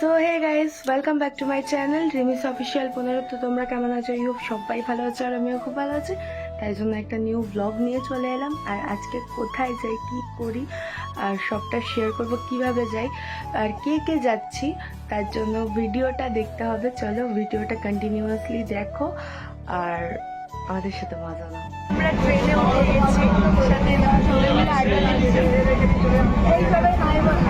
So hey guys, welcome back to my channel রিমিস official 15। তো তোমরা কেমন আছো? ইউ সবাই ভালো আছো আর আমিও খুব ভালো আছি। তাই জন্য একটা নিউ ব্লগ নিয়ে চলে এলাম। আর আজকে কোথায় যাই, কি করি আর সবটা শেয়ার করব, কিভাবে যাই আর কে কে যাচ্ছি, তার জন্য ভিডিওটা দেখতে হবে। চলো ভিডিওটা কন্টিনিউয়াসলি দেখো আর আমাদের সাথে মজা নাও। আমরা ট্রেনে উঠে গেছি, সাথে সবাই মিলে আড্ডা দিচ্ছি। এই সবাই হাই বলো।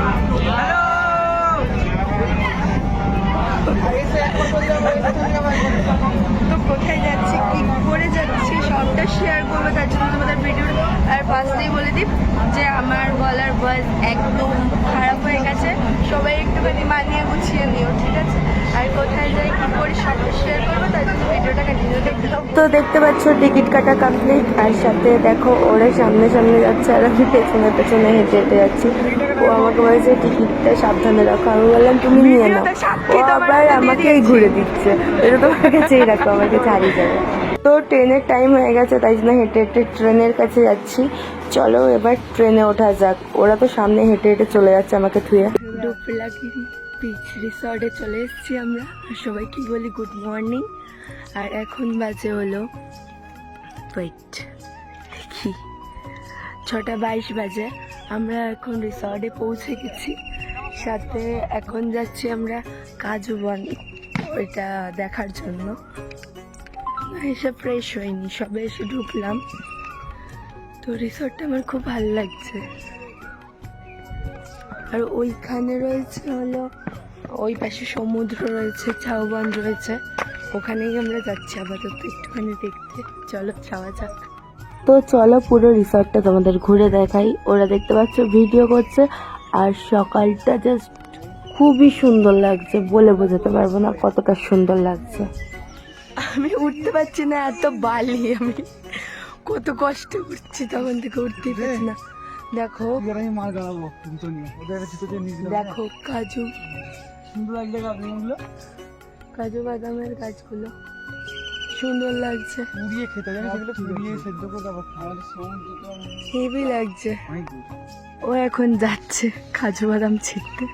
তো কোথায় যাচ্ছি, কি করে যাচ্ছি সবটা শেয়ার করবো, তার জন্য তোমাদের ভিডিও। আর ফার্স্টেই বলে দিই যে আমার গলার ভয়েস একদম খারাপ হয়ে গেছে, সবাই একটুখানি মানিয়ে গুছিয়ে নিও, ঠিক আছে? আর কোথায় যাই, কি করি সবটা শেয়ার করবো, তার জন্য ভিডিওটা কন্টিনিউ দেখতে থাকো। তো দেখতে পাচ্ছ টিকিট কাটা কমপ্লিট, আর সাথে দেখো ওরা সামনে সামনে যাচ্ছে আর আমি পেছনে পেছনে হেঁটে হেঁটে যাচ্ছি। ও আমাকে বলেছে টিকিটটা সাবধানে রাখো, আমি বললাম তুমি নিয়ে নাও। ও আবার আমাকেই ঘুরে দিচ্ছে, এটা তোমার কাছেই রাখো, আমার কাছে হারিয়ে যাবে। তো ট্রেনের টাইম হয়ে গেছে, তাই জন্য হেঁটে হেঁটে ট্রেনের কাছে যাচ্ছি। চলো এবার ট্রেনে ওঠা যাক। ওরা তো সামনে হেঁটে হেঁটে চলে যাচ্ছে আমাকে থুয়ে। ডোপলাগিরি বিচ রিসর্টে চলে এসেছি আমরা, আর সবাই কি বলি গুড মর্নিং। আর এখন বাজে হলো ওয়েট দেখি 6:22 বাজে। আমরা এখন রিসর্টে পৌঁছে গেছি, সাথে এখন যাচ্ছি আমরা কাজু বন, ওইটা দেখার জন্য। এসে ফ্রেশ হয়নি, সবে এসে ঢুকলাম। তো রিসর্টটা আমার খুব ভালো লাগছে। আর ওইখানে রয়েছে হলো, ওই পাশে সমুদ্র রয়েছে, ঝাউবন রয়েছে, ওখানেই আমরা যাচ্ছি আপাতত একটুখানি দেখতে। চলো যাওয়া যাক। তো চলো পুরো রিসর্টটা তোমাদের ঘুরে দেখাই। ওরা দেখতে পাচ্ছ ভিডিও করছে, আর সকালটা জাস্ট খুবই সুন্দর লাগছে, বলে বোঝাতে পারবো না কতটা সুন্দর লাগছে। আমি উঠতে পারছি না, এত বালি, আমি কত কষ্ট করছি, তখন থেকে উঠতেই পারছি না। দেখো দেখো কাজু, কাজু বাদামের গাছগুলো সুন্দর লাগছে, হেভি লাগছে। ও এখন যাচ্ছে কাজু বাদাম ছিটতে।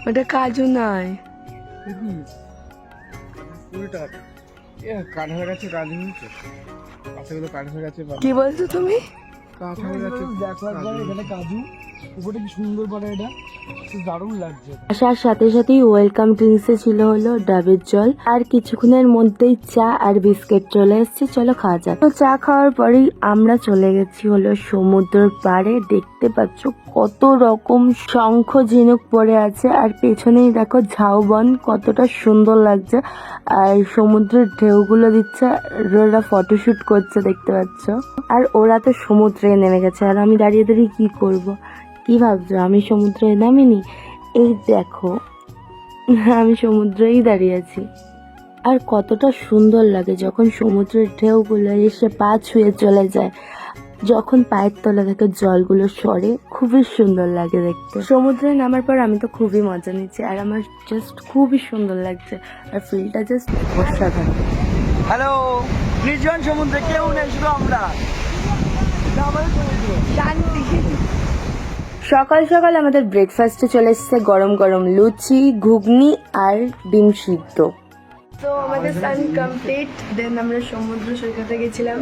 ওটা কাজু নয়, কি বলছো তুমি? আসার সাথে সাথেই ওয়েলকাম ড্রিঙ্কসে ছিল হলো ডাবের জল, আর কিছুক্ষণের মধ্যেই চা আর বিস্কিট চলে এসেছে। চলো খাওয়া যাক। তো চা খাওয়ার পরেই আমরা চলে গেছি হলো সমুদ্রের পাড়ে। দেখতে পাচ্ছ কত রকম শঙ্খ ঝিনুক পড়ে আছে, আর পেছনেই দেখো ঝাউবন, কতটা সুন্দর লাগছে। আর সমুদ্রের ঢেউগুলো দিচ্ছে, ওরা ফটোশুট করছে দেখতে পাচ্ছ। আর ওরা তো সমুদ্রে নেমে গেছে, আর আমি দাঁড়িয়ে দাঁড়িয়ে কি করব? কি ভাবছো আমি সমুদ্রে নামিনি? এই দেখো আমি সমুদ্রেই দাঁড়িয়ে আছি। আর কতটা সুন্দর লাগে যখন সমুদ্রের ঢেউগুলো এসে পা ছুঁয়ে চলে যায়, যখন পায়ের তলা থেকে জলগুলো সরে, খুবই সুন্দর লাগে দেখতে। সমুদ্রে নামার পর আমি তো খুবই মজা নিচ্ছি, আর আমার জাস্ট খুবই সুন্দর লাগছে, আর ফিলটা জাস্ট অসাধারণ। হ্যালো, নির্জন সমুদ্রে কেউ নেই, শুধু আমরা। শান্তি। সকাল সকাল আমাদের ব্রেকফাস্টে চলে এসেছে গরম গরম লুচি, ঘুগনি আর ডিম সিদ্ধ। তো আমাদের স্নান কমপ্লিট, দেন আমরা সমুদ্র সৈকতে গেছিলাম।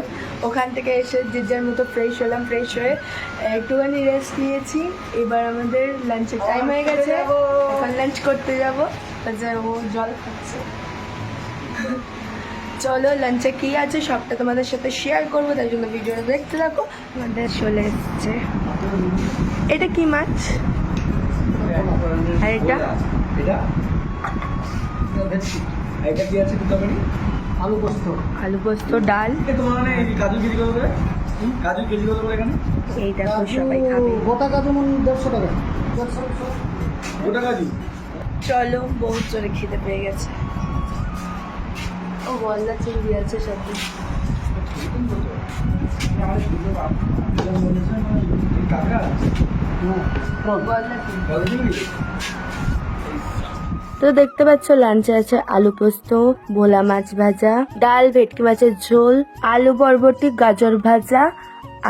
ওখান থেকে এসে যে যার মতো ফ্রেশ হলাম, ফ্রেশ হয়ে একটুখানি রেস্ট নিয়েছি। এবার আমাদের লাঞ্চের টাইম হয়ে গেছে, এখন লাঞ্চ করতে যাবো। ও জল খাচ্ছে। চলো লাঞ্চে কি আছে সবটা তোমাদের সাথে শেয়ার করবো, তাই জন্য ভিডিওটা দেখতে থাকো। আমাদের চলে এসছে, এটা কি মাছ? আর এটা আলু পোস্ত, আলু পোস্ত, ডাল। এই দেখো সবাই খাবে। গোটা কাজু 150 টাকা। গোটা কাজু। চলো বহুত জোরে খিদে পেয়ে গেছে। ও গলদা চিংড়ি আছে সাথে। তো দেখতে পাচ্ছ লাঞ্চে আছে আলু পোস্ত, ভোলা মাছ ভাজা, ডাল, ভেটকি মাছের ঝোল, আলু বরবটি, গাজর ভাজা,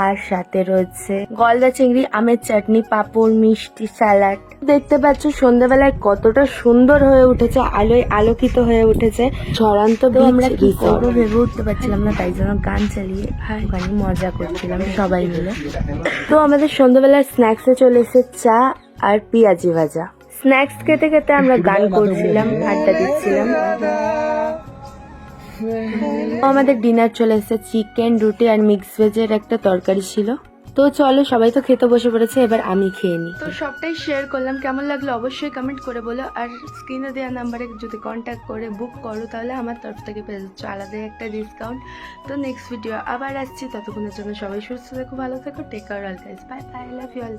আর সাথে রয়েছে গলদা চিংড়ি, আমের চাটনি, পাঁপড়, মিষ্টি, স্যালাড। দেখতে পাচ্ছ সন্ধ্যাবেলায় কতটা সুন্দর হয়ে উঠেছে, আলোয় আলোকিত হয়ে উঠেছে। ঝড়ন্ত আমরা কি করবো ভেবে উঠতে পারছিলাম না, তাই জন্য গান চালিয়ে ওখানে মজা করছিলাম সবাই মিলে। তো আমাদের সন্ধ্যাবেলায় স্ন্যাক্সে চলে এসেছে চা আর পেঁয়াজি ভাজা। স্ন্যাক্স খেতে খেতে আমরা গান করছিলাম, আড্ডা দিচ্ছিলাম। আমাদের ডিনার চলে এসেছে চিকেন, রুটি আর মিক্স ভেজের একটা তরকারি ছিল। তো চলো, সবাই তো খেতে বসে পড়েছে, এবার আমি খেয়ে নিই। তো সবটাই শেয়ার করলাম, কেমন লাগলো অবশ্যই কমেন্ট করে বলো। আর স্ক্রিনে দেওয়া নাম্বারে যদি কন্ট্যাক্ট করে বুক করো তাহলে আমার তরফ থেকে পেয়ে যাচ্ছ আলাদা একটা ডিসকাউন্ট। তো নেক্সট ভিডিও আবার আসছি, ততক্ষণের জন্য সবাই সুস্থ থেকো, ভালো থেকো, take care all guys, bye bye, love you all.